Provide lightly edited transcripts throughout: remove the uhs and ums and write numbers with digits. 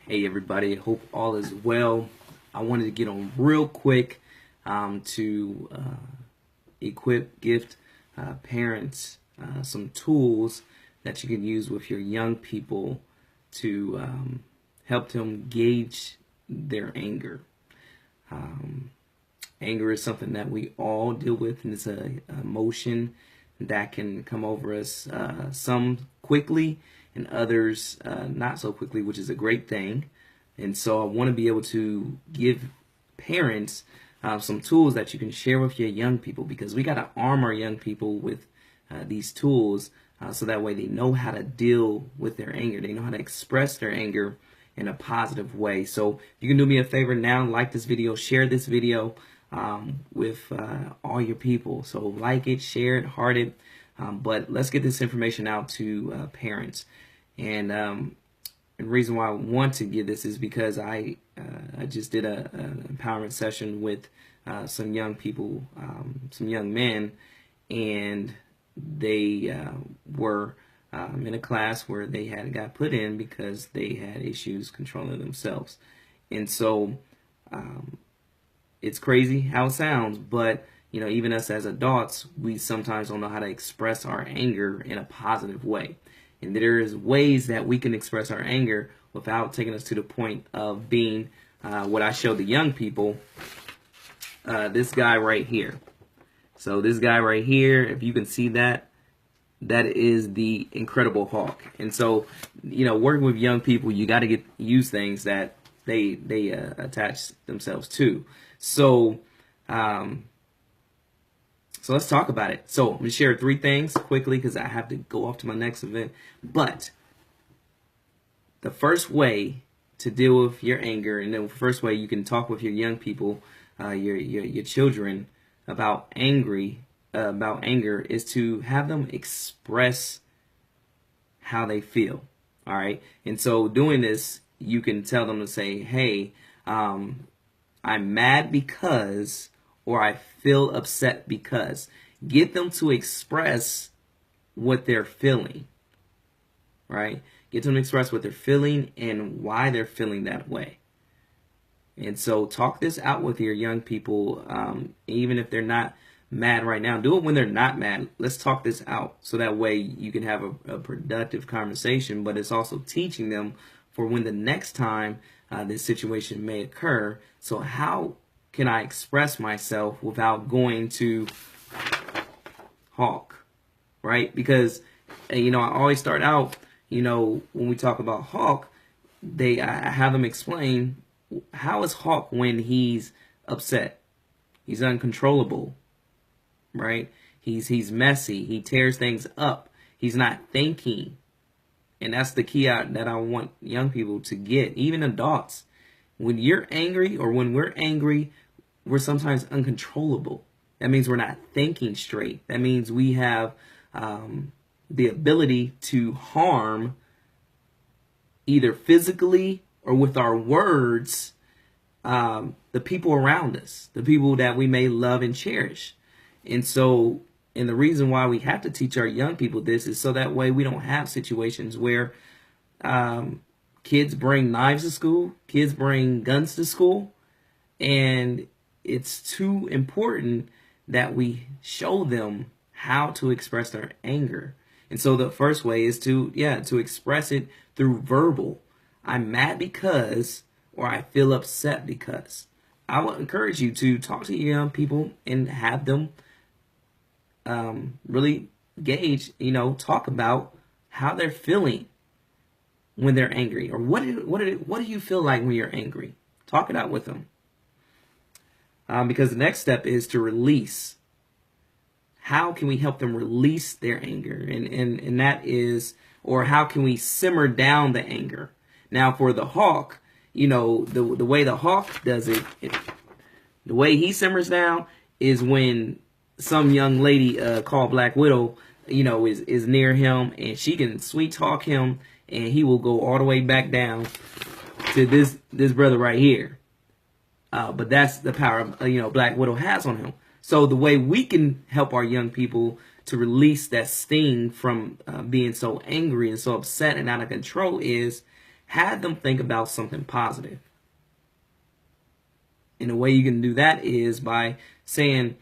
Hey everybody, hope all is well. I wanted to get on real quick to gift parents some tools that you can use with your young people to help them gauge their anger. Anger is something that we all deal with, and it's an emotion that can come over us, some quickly and others not so quickly, which is a great thing. And so I want to be able to give parents some tools that you can share with your young people, because we got to arm our young people with these tools so that way they know how to deal with their anger. They know how to express their anger in a positive way. So you can do me a favor now, like this video, share this video with all your people. So like it, share it, heart it, but let's get this information out to parents. And the reason why I want to give this is because I just did an empowerment session with some young people, some young men, and they were in a class where they got put in because they had issues controlling themselves. And so it's crazy how it sounds, but you know, even us as adults, we sometimes don't know how to express our anger in a positive way. And there is ways that we can express our anger without taking us to the point of being what I showed the young people, this guy right here. So this guy right here, if you can see that, that is the Incredible Hulk. And so, you know, working with young people, you got to use things that they attach themselves to. So, so let's talk about it. So I'm going to share 3 things quickly because I have to go off to my next event. But the first way to deal with your anger, and the first way you can talk with your young people, your children about anger, is to have them express how they feel. All right. And so doing this, you can tell them to say, hey, I'm mad because, or I feel upset because. Get them to express what they're feeling, right? Get them to express what they're feeling and why they're feeling that way. And so talk this out with your young people, even if they're not mad right now. Do it when they're not mad. Let's talk this out so that way you can have a productive conversation, but it's also teaching them for when the next time this situation may occur. So how can I express myself without going to Hulk, right? Because, you know, I always start out, you know, when we talk about Hulk, I have them explain, how is Hulk when he's upset? He's uncontrollable, right? He's messy. He tears things up. He's not thinking. And that's the key that I want young people to get, even adults. When you're angry, or when we're angry, we're sometimes uncontrollable. That means we're not thinking straight. That means we have the ability to harm either physically or with our words the people around us, the people that we may love and cherish. And so, and the reason why we have to teach our young people this is so that way we don't have situations where kids bring knives to school, kids bring guns to school, and it's too important that we show them how to express their anger. And so the first way is to express it through verbal. I'm mad because, or I feel upset because. I will encourage you to talk to your young people and have them really gauge, you know, talk about how they're feeling when they're angry, or what do you feel like when you're angry? Talk it out with them. Because the next step is to release. How can we help them release their anger? And that is, or how can we simmer down the anger? Now for the Hulk, you know, the way the Hulk does it, the way he simmers down is when some young lady called Black Widow, you know, is near him, and she can sweet talk him, and he will go all the way back down to this brother right here. But that's the power of, you know, Black Widow has on him. So the way we can help our young people to release that sting from being so angry and so upset and out of control is have them think about something positive. And the way you can do that is by saying,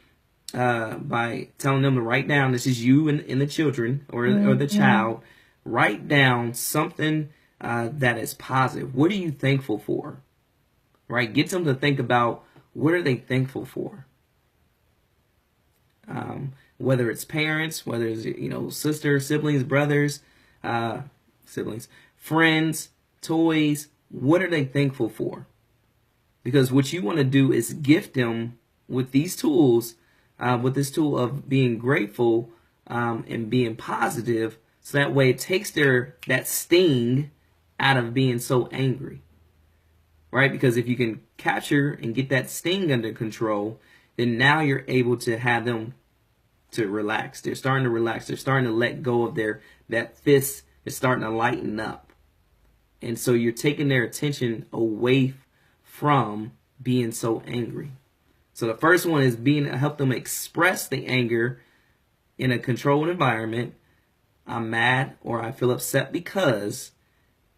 by telling them to write down, this is you and the children or the child, write down something that is positive. What are you thankful for? Right? Get them to think about what are they thankful for. Whether it's parents, whether it's sisters, siblings, brothers, friends, toys, what are they thankful for? Because what you want to do is gift them with these tools, with this tool of being grateful and being positive, so that way it takes that sting out of being so angry. Right? Because if you can capture and get that sting under control, then now you're able to have them to relax. They're starting to relax. They're starting to let go of that fist is starting to lighten up. And so you're taking their attention away from being so angry. So the first one is help them express the anger in a controlled environment. I'm mad or I feel upset because.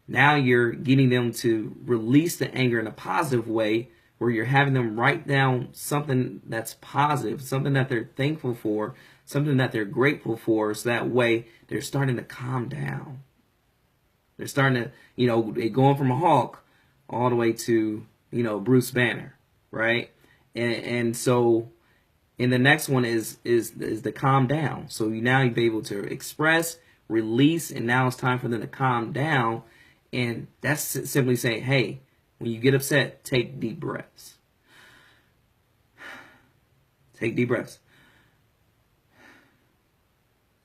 Now you're getting them to release the anger in a positive way, where you're having them write down something that's positive, something that they're thankful for, something that they're grateful for, so that way they're starting to calm down. They're starting to, they're going from a Hulk all the way to, Bruce Banner, right? And so, and the next one is the calm down. So now you'll be able to express, release, and now it's time for them to calm down. And that's simply saying, hey, when you get upset, take deep breaths. Take deep breaths.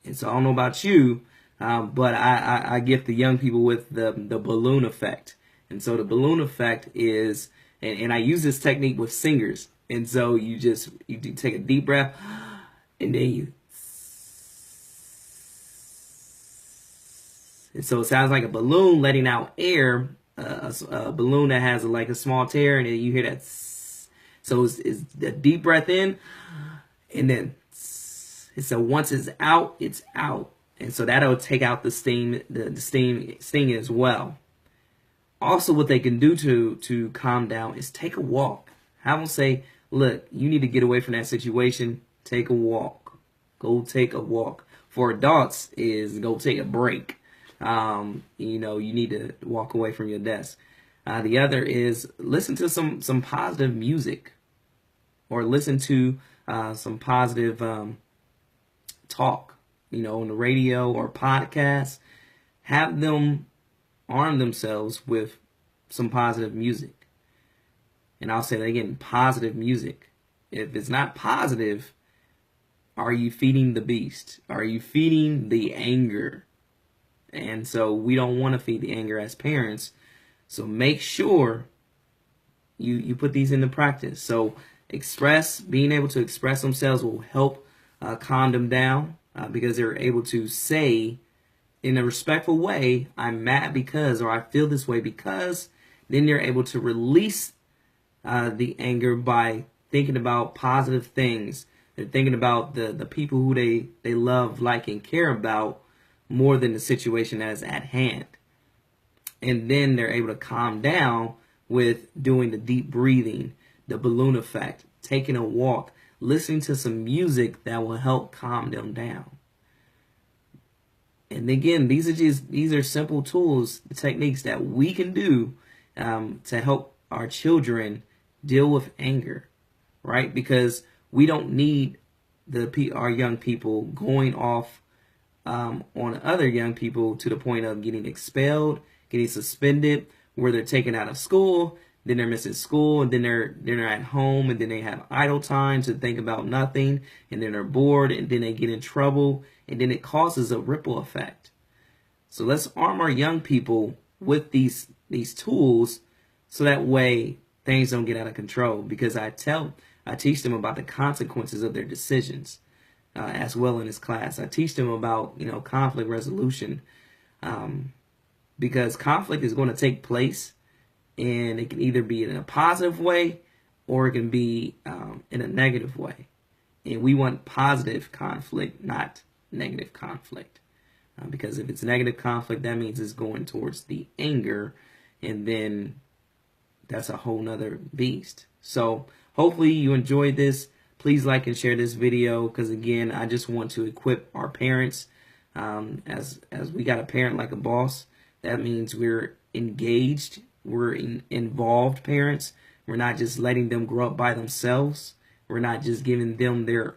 And so I don't know about you, but I gift the young people with the balloon effect. And so the balloon effect is, and I use this technique with singers. And so you take a deep breath, and then you. And so it sounds like a balloon letting out air, a balloon that has like a small tear, and then you hear that. So it's a deep breath in, and then so once it's out, it's out. And so that'll take out the steam, the sting as well. Also, what they can do to calm down is take a walk. Have them say, look, you need to get away from that situation. Take a walk. Go take a walk. For adults is go take a break. You need to walk away from your desk. The other is listen to some positive music, or listen to some positive talk, on the radio or podcast. Have them arm themselves with some positive music. And I'll say that again, positive music. If it's not positive, are you feeding the beast? Are you feeding the anger? And so we don't want to feed the anger as parents. So make sure you put these into practice. So being able to express themselves will help calm them down, because they're able to say in a respectful way, I'm mad because, or I feel this way because. Then they're able to release the anger by thinking about positive things. They're thinking about the people who they love, like, and care about, more than the situation that is at hand. And then they're able to calm down with doing the deep breathing, the balloon effect, taking a walk, listening to some music that will help calm them down. And again, these are simple tools, techniques that we can do to help our children deal with anger, right? Because we don't need our young people going off on other young people to the point of getting expelled, getting suspended, where they're taken out of school, then they're missing school, and then they're at home, and then they have idle time to think about nothing, and then they're bored, and then they get in trouble, and then it causes a ripple effect. So let's arm our young people with these tools, so that way things don't get out of control. Because I teach them about the consequences of their decisions. As well in this class, I teach them about conflict resolution, because conflict is going to take place, and it can either be in a positive way or it can be in a negative way. And we want positive conflict, not negative conflict. Because if it's negative conflict, that means it's going towards the anger, and then that's a whole nother beast. So hopefully you enjoyed this. Please like and share this video, because again, I just want to equip our parents. As we got a parent like a boss, that means we're engaged, we're involved parents. We're not just letting them grow up by themselves. We're not just giving them their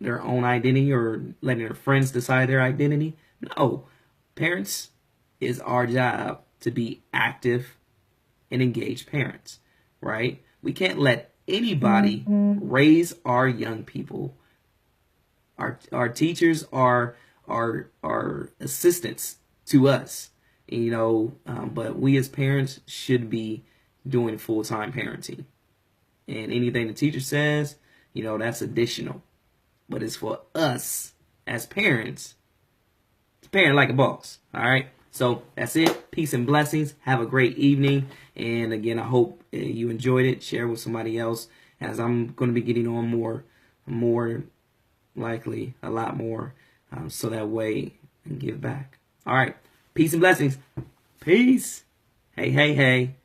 their own identity, or letting their friends decide their identity. No, parents, is our job to be active and engaged parents, right? We can't let anybody raise our young people. Our teachers are assistants to us, but we as parents should be doing full-time parenting. And anything the teacher says, that's additional. But it's for us as parents to parent like a boss. All right. So that's it. Peace and blessings. Have a great evening. And again, I hope you enjoyed it. Share with somebody else, as I'm going to be getting on more likely, a lot more, so that way I can give back. All right. Peace and blessings. Peace. Hey, hey, hey.